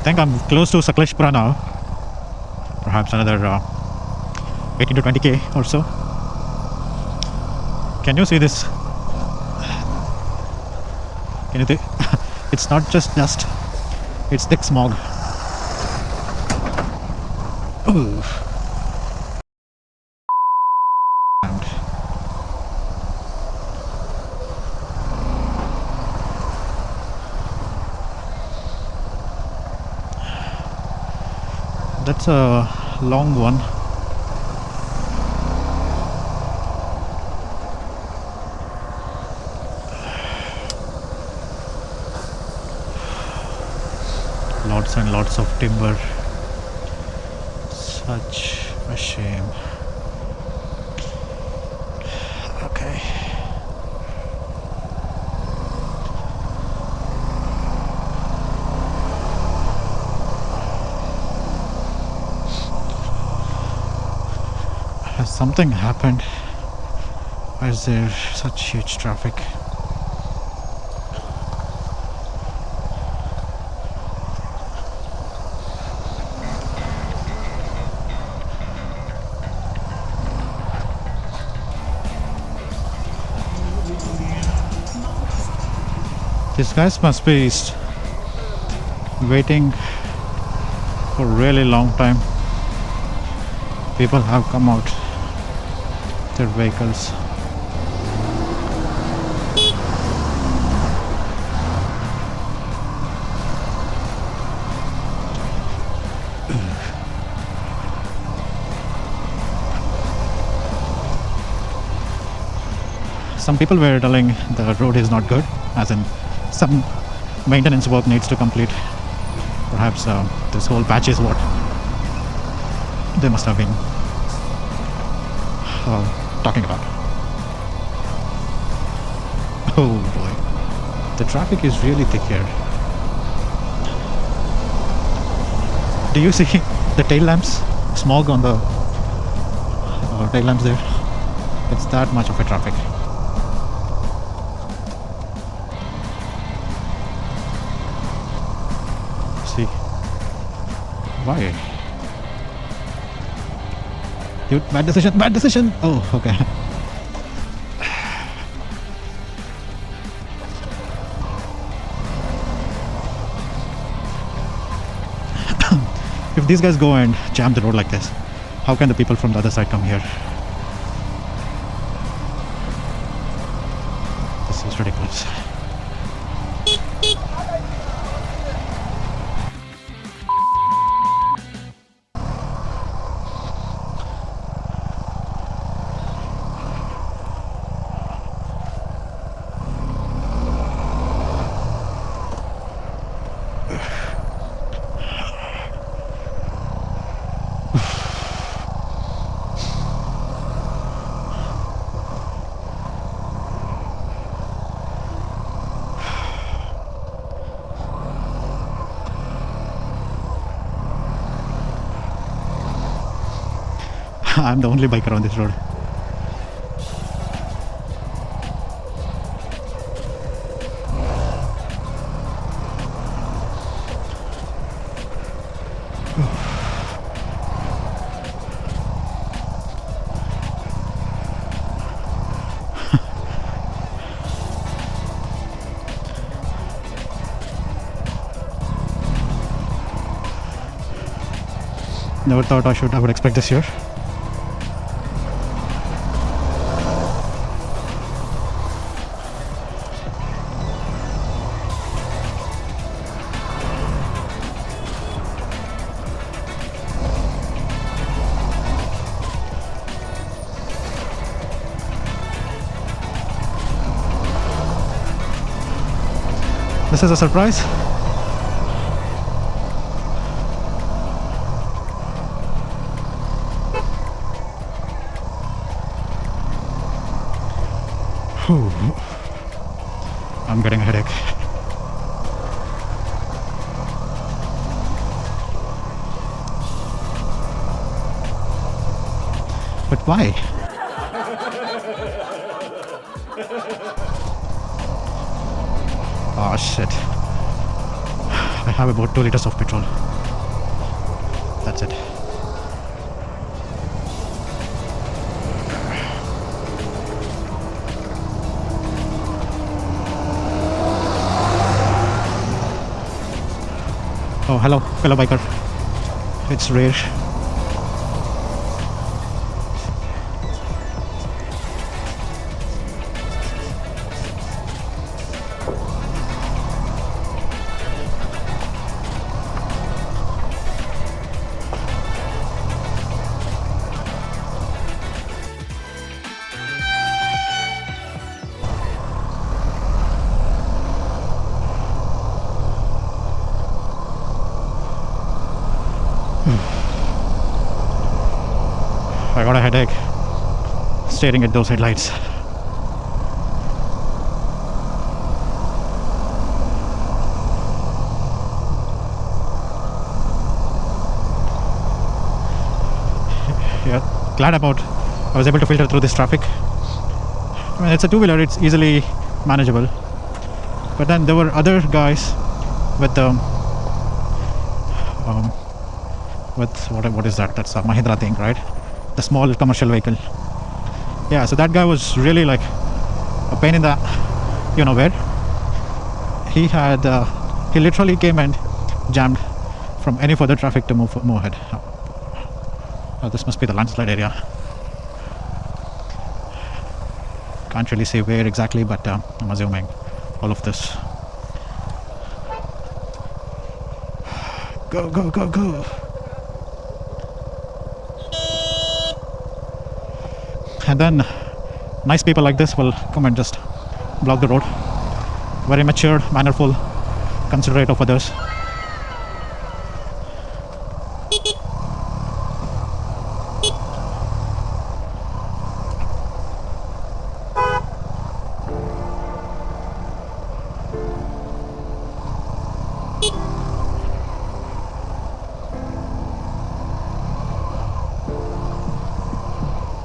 think I'm close to Sakaleshpura now. Perhaps another 18 to 20k or so. Can you see this? Can you think? It's not just dust, it's thick smog. Ooh. That's a long one. Lots and lots of timber. Such a shame. Okay. Has something happened? Why is there such huge traffic? These guys must be waiting for a really long time. People have come out their vehicles. Some people were telling the road is not good, as in some maintenance work needs to complete. Perhaps this whole patch is what they must have been talking about. Oh boy, the traffic is really thick here. Do you see the tail lamps? Smog on the tail lamps there. It's that much of a traffic. See, why? Dude, bad decision, bad decision. Oh, okay. If these guys go and jam the road like this, how can the people from the other side come here? This is ridiculous. I'm the only biker on this road. Never thought I would expect this here. This is a surprise. Whew. I'm getting a headache. But why? Oh shit. I have about 2 liters of petrol. That's it. Oh, hello, fellow biker. It's rare. I got a headache staring at those headlights. Yeah, glad about I was able to filter through this traffic. I mean, it's a two-wheeler, it's easily manageable. But then there were other guys with the what is that? That's a Mahindra thing, right? The small commercial vehicle. Yeah, so that guy was really like a pain in the you know where. He literally came and jammed from any further traffic to move ahead. Oh, this must be the landslide area. Can't really say where exactly, but I'm assuming all of this. Go, go, go, go. And then nice people like this will come and just block the road. Very mature, mannerful, considerate of others.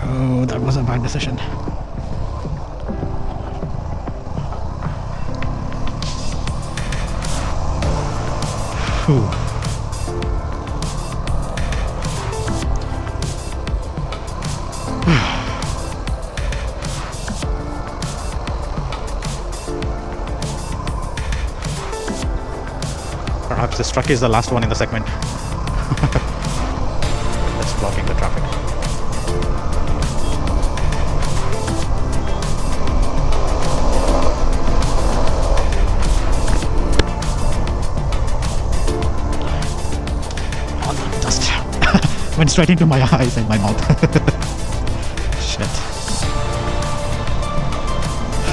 Oh, that was a bad decision. Whew. Perhaps this truck is the last one in the segment. That's blocking the traffic. Went straight into my eyes and my mouth. Shit.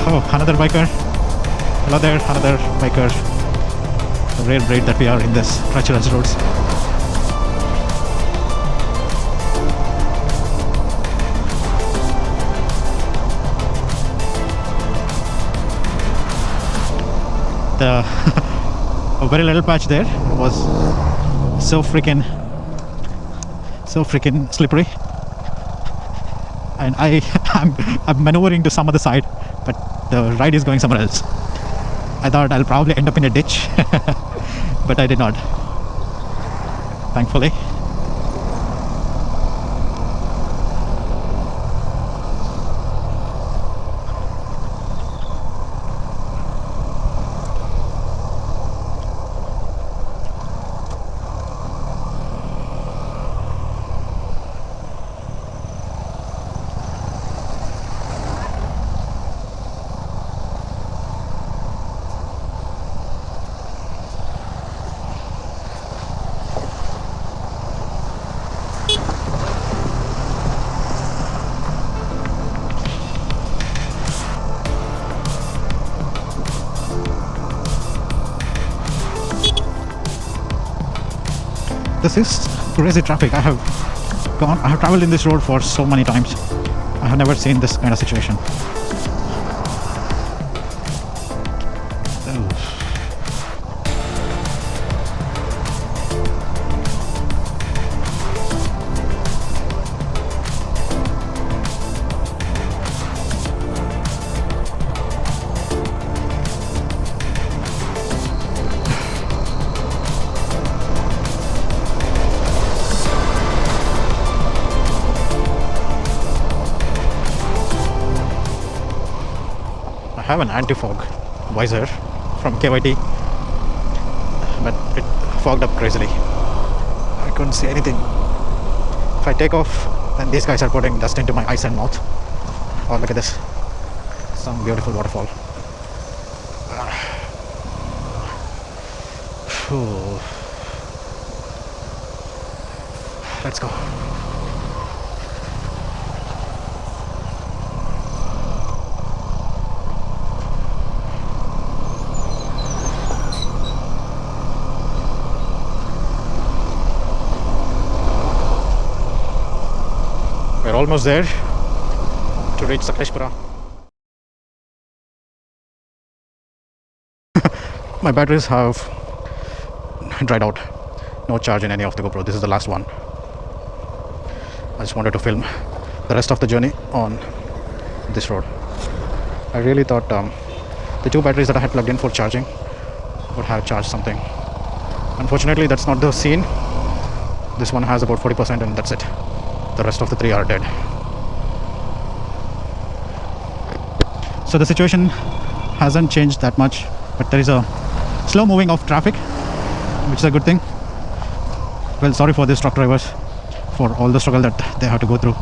Oh, another biker. Hello there, another biker. The rare breed that we are in this treacherous roads. A very little patch there was so freaking slippery, and I'm maneuvering to some other side, but the ride is going somewhere else. I thought I'll probably end up in a ditch, but I did not, thankfully. This is crazy traffic. I have traveled in this road for so many times. I have never seen this kind of situation. have an anti-fog visor from KYT, but it fogged up crazily. I couldn't see anything. If I take off, then these guys are putting dust into my eyes and mouth. Oh, look at this. Some beautiful waterfall. Phew. Let's go. We're almost there to reach Sakaleshpura. My batteries have dried out. No charge in any of the GoPro. This is the last one. I just wanted to film the rest of the journey on this road. I really thought the two batteries that I had plugged in for charging would have charged something. Unfortunately, that's not the scene. This one has about 40% and that's it. The rest of the three are dead. So the situation hasn't changed that much, but there is a slow moving of traffic, which is a good thing. Well, sorry for these truck drivers for all the struggle that they have to go through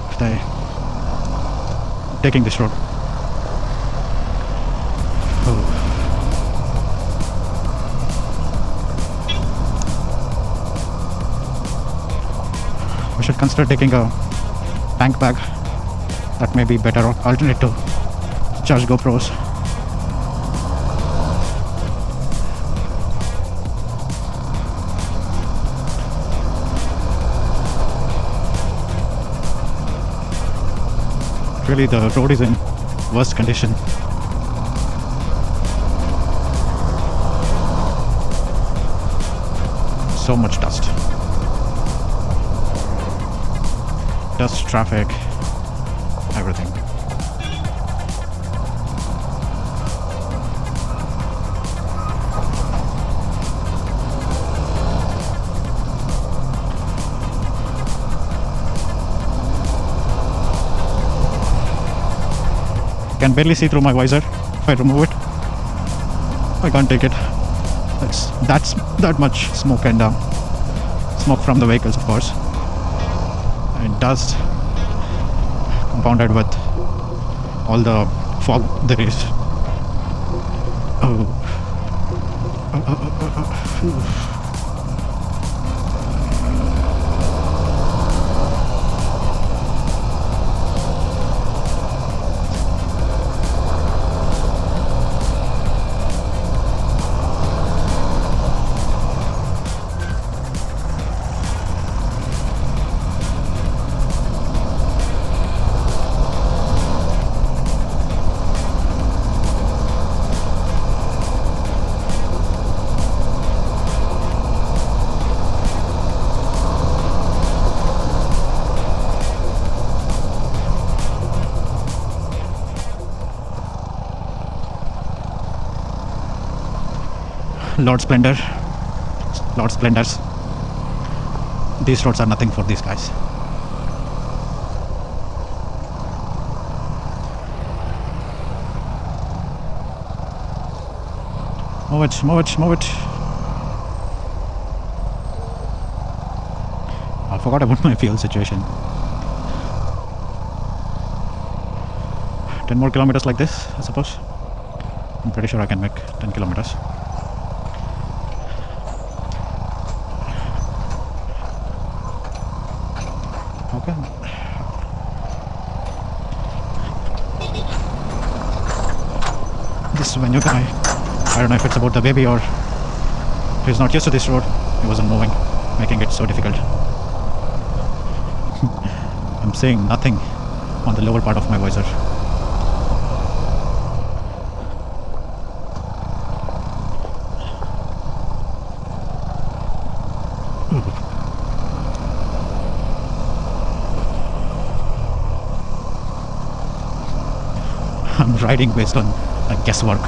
if they taking this road. We should consider taking a tank bag. That may be better alternate to charge GoPros. Really, the road is in worst condition. So much dust. Dust, traffic, everything. Can barely see through my visor. If I remove it, I can't take it. That's that much smoke and smoke from the vehicles, of course, and dust compounded with all the fog there is. Lord Splendors. These roads are nothing for these guys. Move it, move it, move it. I forgot about my fuel situation. 10 more kilometers like this, I suppose. I'm pretty sure I can make 10 kilometers. Okay. This venue guy, I don't know if it's about the baby or he's not used to this road. He wasn't moving, making it so difficult. I'm seeing nothing on the lower part of my visor. I'm riding based on guesswork.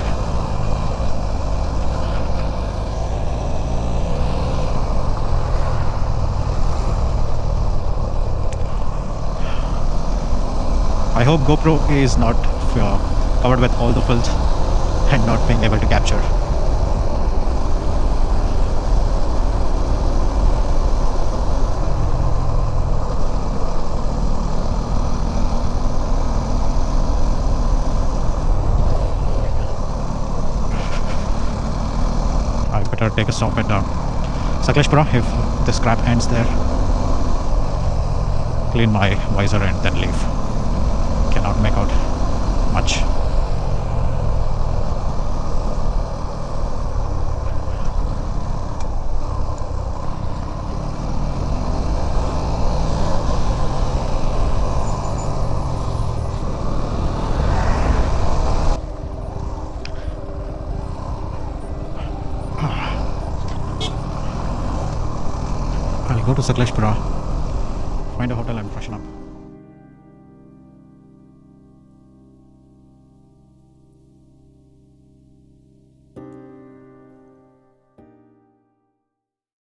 I hope GoPro is not covered with all the filth and not being able to capture. I better take a stop at Sakaleshpura if the scrap ends there. Clean my visor and then leave. Cannot make out much. I'll go to Sakaleshpura, find a hotel and freshen up.